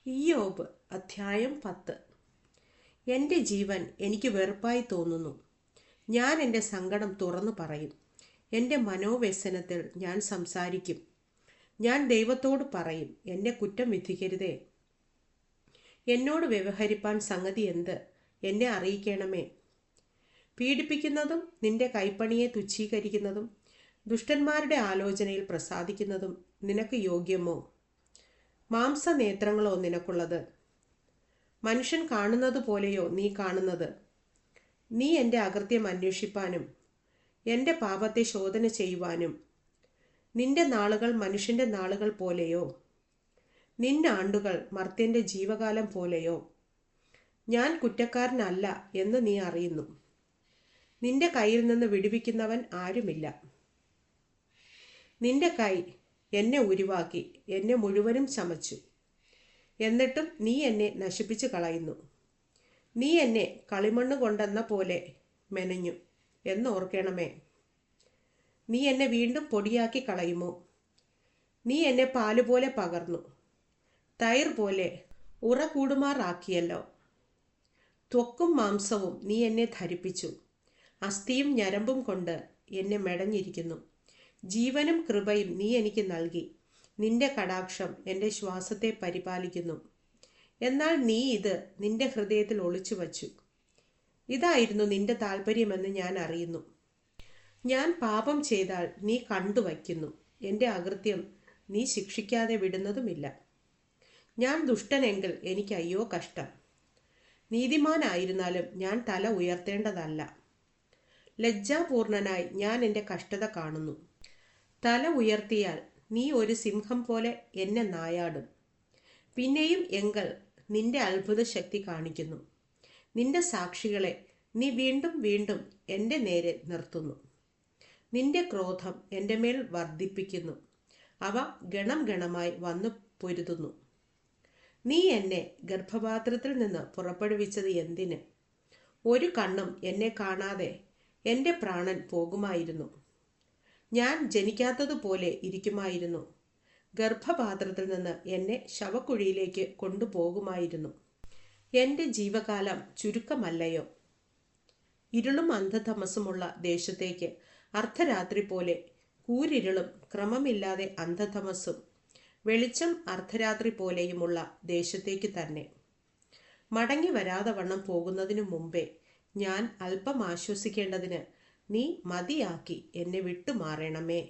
ഇയ്യോബ് അധ്യായം 10. എൻ്റെ ജീവൻ എനിക്ക് വെറുപ്പായി തോന്നുന്നു. ഞാൻ എൻ്റെ സങ്കടം തുറന്നു പറയും. എൻ്റെ മനോവ്യസനത്തിൽ ഞാൻ സംസാരിക്കും. ഞാൻ ദൈവത്തോട് പറയും, എന്നെ കുറ്റം വിധിക്കരുതേ. എന്നോട് വ്യവഹരിപ്പാൻ സംഗതി എന്ത്? എന്നെ അറിയിക്കണമേ. പീഡിപ്പിക്കുന്നതും നിന്റെ കൈപ്പണിയെ തുച്ഛീകരിക്കുന്നതും ദുഷ്ടന്മാരുടെ ആലോചനയിൽ പ്രസാദിക്കുന്നതും നിനക്ക് യോഗ്യമോ? മാംസനേത്രങ്ങളോ നിനക്കുള്ളത്? മനുഷ്യൻ കാണുന്നത് പോലെയോ നീ കാണുന്നത്? നീ എൻ്റെ അകൃത്യം അന്വേഷിപ്പാനും എൻ്റെ പാപത്തെ ശോധന ചെയ്യുവാനും നിന്റെ നാളുകൾ മനുഷ്യൻ്റെ നാളുകൾ പോലെയോ? നിന്നാണ്ടുകൾ മർത്യൻ്റെ ജീവകാലം പോലെയോ? ഞാൻ കുറ്റക്കാരനല്ല എന്ന് നീ അറിയുന്നു. നിന്റെ കയ്യിൽ നിന്ന് വിടുവിക്കുന്നവൻ ആരുമില്ല. നിന്റെ കൈ എന്നെ ഉരുവാക്കി എന്നെ മുഴുവനും ചമച്ചു. എന്നിട്ടും നീ എന്നെ നശിപ്പിച്ചു കളയുന്നു. നീ എന്നെ കളിമണ്ണ് കൊണ്ടെന്ന പോലെ മെനഞ്ഞു എന്നോർക്കണമേ. നീ എന്നെ വീണ്ടും പൊടിയാക്കി കളയുമോ? നീ എന്നെ പാലുപോലെ പകർന്നു, തൈർ പോലെ ഉറകൂടുമാറാക്കിയല്ലോ. ത്വക്കും മാംസവും നീ എന്നെ ധരിപ്പിച്ചു. അസ്ഥിയും ഞരമ്പും കൊണ്ട് എന്നെ മെടഞ്ഞിരിക്കുന്നു. ജീവനും കൃപയും നീ എനിക്ക് നൽകി. നിന്റെ കടാക്ഷം എൻ്റെ ശ്വാസത്തെ പരിപാലിക്കുന്നു. എന്നാൽ നീ ഇത് നിന്റെ ഹൃദയത്തിൽ ഒളിച്ചു വച്ചു. ഇതായിരുന്നു നിന്റെ താല്പര്യമെന്ന് ഞാൻ അറിയുന്നു. ഞാൻ പാപം ചെയ്താൽ നീ കണ്ടുവയ്ക്കുന്നു. എൻ്റെ അകൃത്യം നീ ശിക്ഷിക്കാതെ വിടുന്നതുമില്ല. ഞാൻ ദുഷ്ടനെങ്കിൽ എനിക്ക് അയ്യോ കഷ്ടം. നീതിമാനായിരുന്നാലും ഞാൻ തല ഉയർത്തേണ്ടതല്ല. ലജ്ജാപൂർണനായി ഞാൻ എൻ്റെ കഷ്ടത കാണുന്നു. തല ഉയർത്തിയാൽ നീ ഒരു സിംഹം പോലെ എന്നെ നായാടും. പിന്നെയും എങ്കൽ നിന്റെ അത്ഭുത ശക്തി കാണിക്കുന്നു. നിന്റെ സാക്ഷികളെ നീ വീണ്ടും വീണ്ടും എൻ്റെ നേരെ നിർത്തുന്നു. നിന്റെ ക്രോധം എൻ്റെ മേൽ വർദ്ധിപ്പിക്കുന്നു. അവ ഗണം ഗണമായി വന്നു പൊരുതുന്നു. നീ എന്നെ ഗർഭപാത്രത്തിൽ നിന്ന് പുറപ്പെടുവിച്ചത് എന്തിന്? ഒരു കണ്ണും എന്നെ കാണാതെ എൻ്റെ പ്രാണൻ പോകുമായിരുന്നു. ഞാൻ ജനിക്കാത്തതുപോലെ ഇരിക്കുമായിരുന്നു. ഗർഭപാത്രത്തിൽ നിന്ന് എന്നെ ശവക്കുഴിയിലേക്ക് കൊണ്ടുപോകുമായിരുന്നു. എൻ്റെ ജീവകാലം ചുരുക്കമല്ലയോ? ഇരുളും അന്ധതമസുമുള്ള ദേശത്തേക്ക് അർദ്ധരാത്രി പോലെ, കൂരിരുളും ക്രമമില്ലാതെ അന്ധതമസും വെളിച്ചം അർദ്ധരാത്രി പോലെയുമുള്ള ദേശത്തേക്ക് തന്നെ. മടങ്ങി വരാതെ വണ്ണം പോകുന്നതിനു മുമ്പേ ഞാൻ അല്പം ആശ്വസിക്കേണ്ടതിന് നീ മതിയാക്കി എന്നെ വിട്ടുമാറണമേ.